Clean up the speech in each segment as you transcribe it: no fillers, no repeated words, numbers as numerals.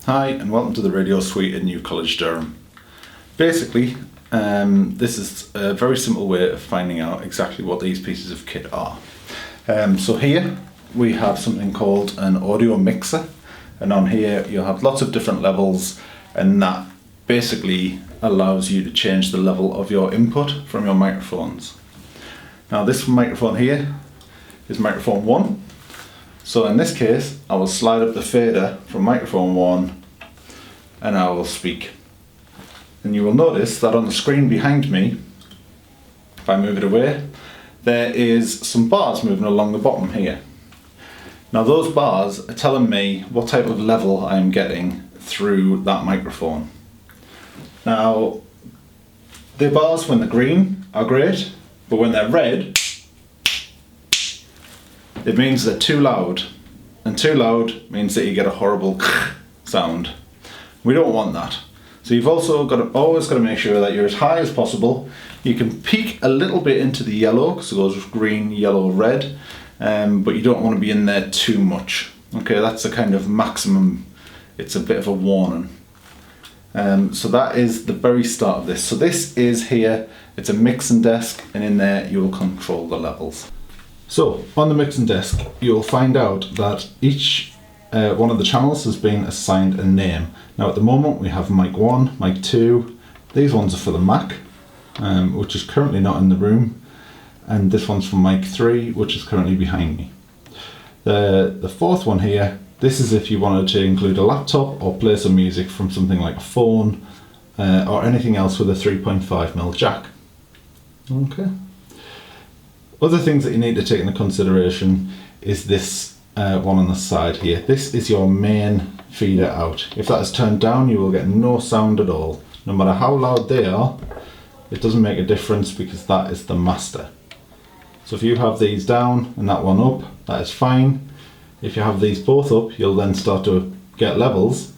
Hi and welcome to the radio suite at New College Durham. Basically, this is a very simple way of finding out exactly what these pieces of kit are. So here we have something called an audio mixer, and on here you'll have lots of different levels, and that basically allows you to change the level of your input from your microphones. Now this microphone here is microphone 1. So in this case, I will slide up the fader from microphone 1 and I will speak. And you will notice that on the screen behind me, if I move it away, there is some bars moving along the bottom here. Now those bars are telling me what type of level I am getting through that microphone. Now, the bars when they're green are great, but when they're red, it means they're too loud, and too loud means that you get a horrible sound. We don't want that. So you've also always got to make sure that you're as high as possible. You can peak a little bit into the yellow, because it goes with green, yellow, red, but you don't want to be in there too much. Okay, that's the kind of maximum. It's a bit of a warning. So that is the very start of this. So this is here, it's a mixing desk, and in there you will control the levels. So on the mixing desk, you'll find out that each one of the channels has been assigned a name. Now at the moment we have mic 1, mic 2, these ones are for the Mac, which is currently not in the room, and this one's for mic 3, which is currently behind me. The fourth one here, this is if you wanted to include a laptop or play some music from something like a phone or anything else with a 3.5mm jack. Okay. Other things that you need to take into consideration is this one on the side here. This is your main feeder out. If that is turned down, you will get no sound at all. No matter how loud they are, it doesn't make a difference because that is the master. So if you have these down and that one up, that is fine. If you have these both up, you'll then start to get levels.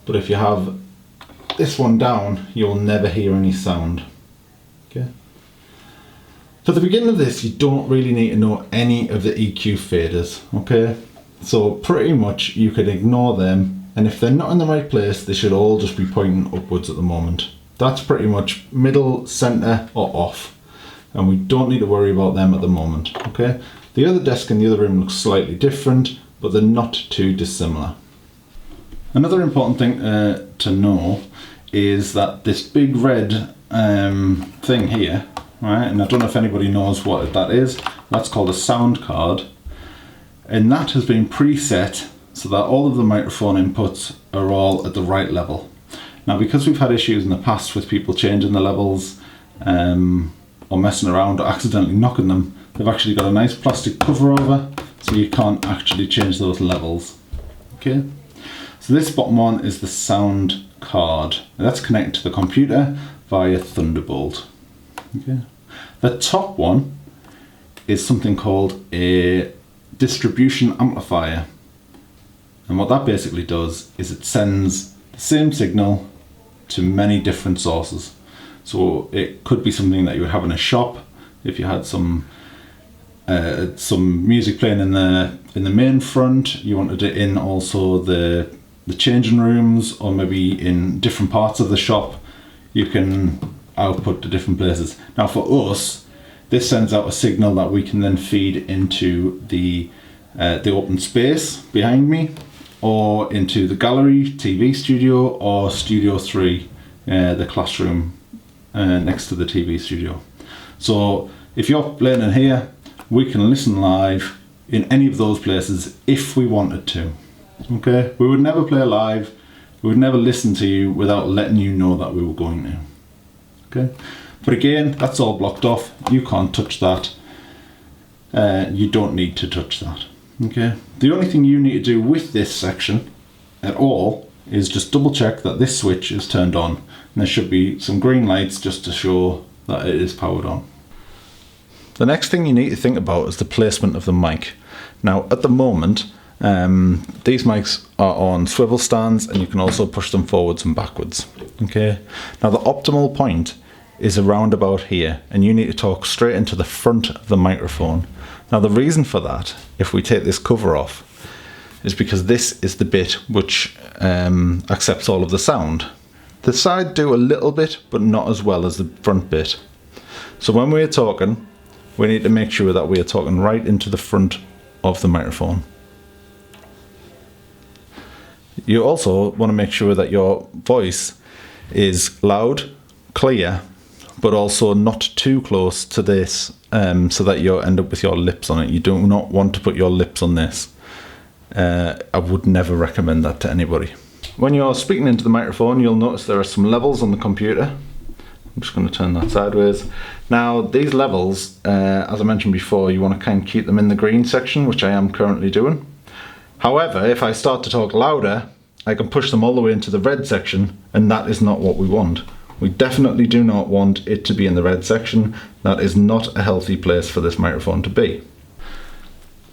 But if you have this one down, you'll never hear any sound. Okay. For the beginning of this, you don't really need to know any of the EQ faders, okay? So pretty much you could ignore them, and if they're not in the right place, they should all just be pointing upwards at the moment. That's pretty much middle, center, or off, and we don't need to worry about them at the moment, okay? The other desk in the other room looks slightly different, but they're not too dissimilar. Another important thing to know is that this big red thing here, right, and I don't know if anybody knows what that is, that's called a sound card, and that has been preset so that all of the microphone inputs are all at the right level. Now because we've had issues in the past with people changing the levels or messing around or accidentally knocking them, they've actually got a nice plastic cover over so you can't actually change those levels. Okay, so this bottom one is the sound card, and that's connected to the computer via Thunderbolt. Okay. The top one is something called a distribution amplifier, and what that basically does is it sends the same signal to many different sources. So it could be something that you would have in a shop if you had some music playing in the main front. You wanted it in also the changing rooms, or maybe in different parts of the shop. You can output to different places. Now for us, this sends out a signal that we can then feed into the open space behind me, or into the gallery, TV studio, or Studio 3, the classroom next to the TV studio. So if you're playing in here, we can listen live in any of those places if we wanted to. Okay, we would never play live, we would never listen to you without letting you know that we were going to. Okay, but again, that's all blocked off. You can't touch that. You don't need to touch that. Okay, the only thing you need to do with this section at all is just double check that this switch is turned on, and there should be some green lights just to show that it is powered on. The next thing you need to think about is the placement of the mic. Now at the moment, these mics are on swivel stands, and you can also push them forwards and backwards. Okay, now the optimal point is around about here, and you need to talk straight into the front of the microphone. Now the reason for that, if we take this cover off, is because this is the bit which accepts all of the sound. The side do a little bit, but not as well as the front bit. So when we're talking, we need to make sure that we are talking right into the front of the microphone. You also want to make sure that your voice is loud, clear, but also not too close to this, so that you end up with your lips on it. You do not want to put your lips on this. I would never recommend that to anybody. When you're speaking into the microphone, you'll notice there are some levels on the computer. I'm just going to turn that sideways. Now, these levels, as I mentioned before, you want to kind of keep them in the green section, which I am currently doing. However, if I start to talk louder, I can push them all the way into the red section, and that is not what we want. We definitely do not want it to be in the red section. That is not a healthy place for this microphone to be.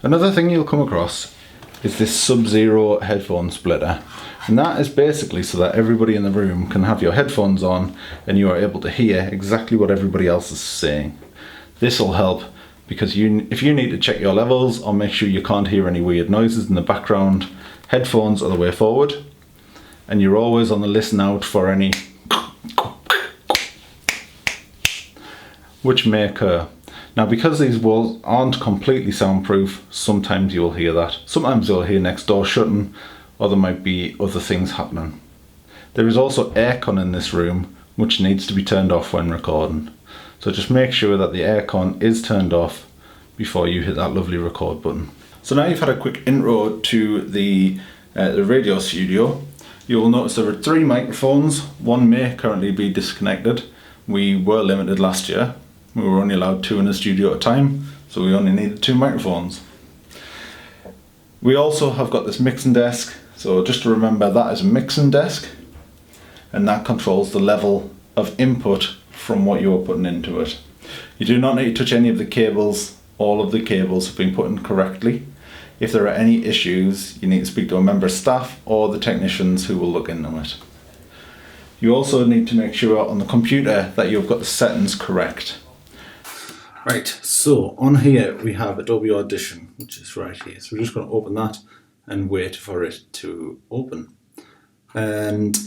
Another thing you'll come across is this sub-zero headphone splitter. And that is basically so that everybody in the room can have your headphones on and you are able to hear exactly what everybody else is saying. This will help because if you need to check your levels or make sure you can't hear any weird noises in the background, headphones are the way forward. And you're always on the listen out for any which may occur. Now, because these walls aren't completely soundproof, sometimes you'll hear that. Sometimes you'll hear next door shutting, or there might be other things happening. There is also aircon in this room, which needs to be turned off when recording. So just make sure that the aircon is turned off before you hit that lovely record button. So now you've had a quick intro to the radio studio. You will notice there are 3 microphones. One may currently be disconnected. We were limited last year. We were only allowed 2 in the studio at a time, so we only needed 2 microphones. We also have got this mixing desk, so just to remember that is a mixing desk, and that controls the level of input from what you're putting into it. You do not need to touch any of the cables. All of the cables have been put in correctly. If there are any issues, you need to speak to a member of staff or the technicians who will look into it. You also need to make sure on the computer that you've got the settings correct. Right, so on here we have Adobe Audition, which is right here. So we're just going to open that and wait for it to open. And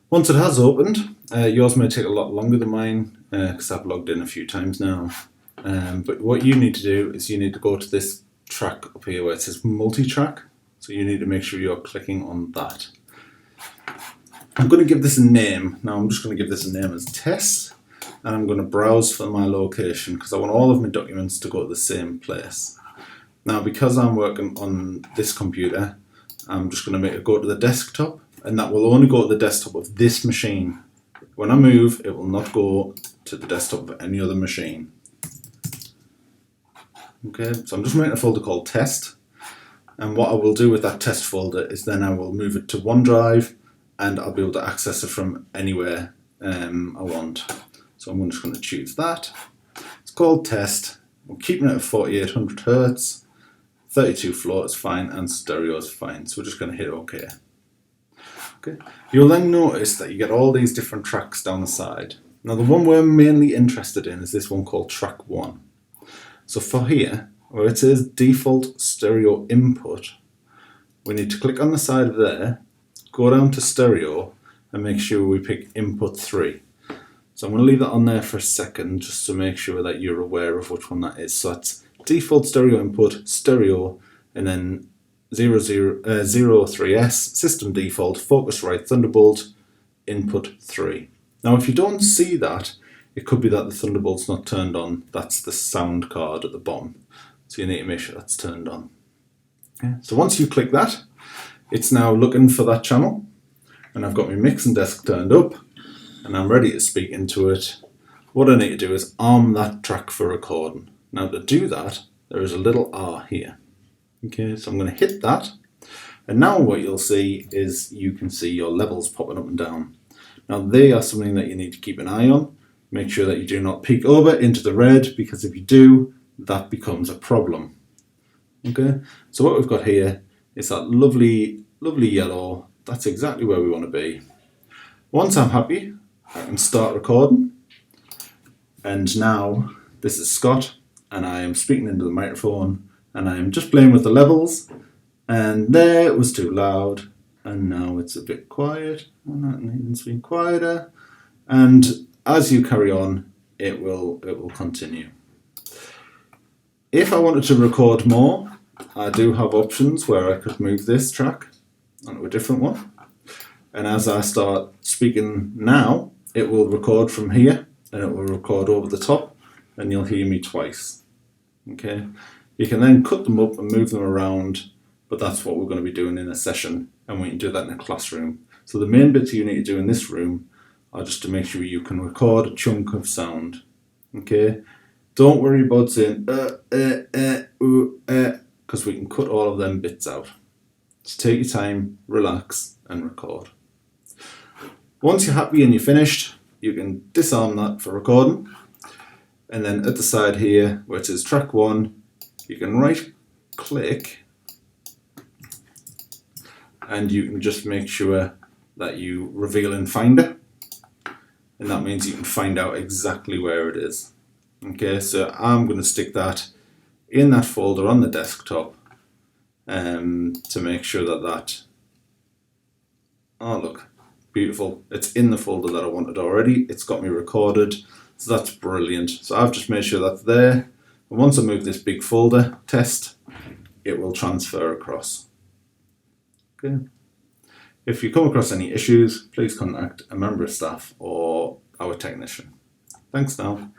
once it has opened, yours may take a lot longer than mine because I've logged in a few times now. But what you need to do is you need to go to this track up here where it says multi-track. So you need to make sure you're clicking on that. I'm going to give this a name. Now I'm just going to give this a name as test. And I'm going to browse for my location because I want all of my documents to go to the same place. Now, because I'm working on this computer, I'm just going to make it go to the desktop, and that will only go to the desktop of this machine. When I move, it will not go to the desktop of any other machine. Okay, so I'm just making a folder called test, and what I will do with that test folder is then I will move it to OneDrive, and I'll be able to access it from anywhere I want. So I'm just going to choose that. It's called test. We're keeping it at 4800 Hertz. 32 float is fine and stereo is fine. So we're just going to hit OK. Okay. You'll then notice that you get all these different tracks down the side. Now the one we're mainly interested in is this one called track 1. So for here, where it says default stereo input, we need to click on the side of there, go down to stereo and make sure we pick input 3. So I'm going to leave that on there for a second just to make sure that you're aware of which one that is. So that's default stereo input, stereo, and then 03S, system default, Focusrite Thunderbolt, input 3. Now if you don't see that, it could be that the Thunderbolt's not turned on. That's the sound card at the bottom. So you need to make sure that's turned on. Okay. So once you click that, it's now looking for that channel. And I've got my mixing desk turned up. And I'm ready to speak into it. What I need to do is arm that track for recording. Now to do that, there is a little R here. Okay, so I'm going to hit that. And now what you'll see is you can see your levels popping up and down. Now they are something that you need to keep an eye on. Make sure that you do not peek over into the red, because if you do, that becomes a problem. Okay, so what we've got here is that lovely, lovely yellow. That's exactly where we want to be. Once I'm happy, I can start recording. And now this is Scott, and I am speaking into the microphone, and I am just playing with the levels. And there it was too loud, and now it's a bit quiet, and that needs to be quieter. And as you carry on, it will continue. If I wanted to record more, I do have options where I could move this track onto a different one. And as I start speaking now, it will record from here and it will record over the top and you'll hear me twice. Okay. You can then cut them up and move them around, but that's what we're going to be doing in a session, and we can do that in a classroom. So the main bits you need to do in this room are just to make sure you can record a chunk of sound. Okay. Don't worry about saying because we can cut all of them bits out. Just take your time, relax, and record. Once you're happy and you're finished, you can disarm that for recording. And then at the side here, where it says track 1, you can right click and you can just make sure that you reveal in Finder. And that means you can find out exactly where it is. Okay, so I'm going to stick that in that folder on the desktop to make sure that oh look, beautiful, it's in the folder that I wanted already. It's got me recorded, so that's brilliant. So I've just made sure that's there, and once I move this big folder test, it will transfer across. Okay. If you come across any issues, please contact a member of staff or our technician. Thanks now.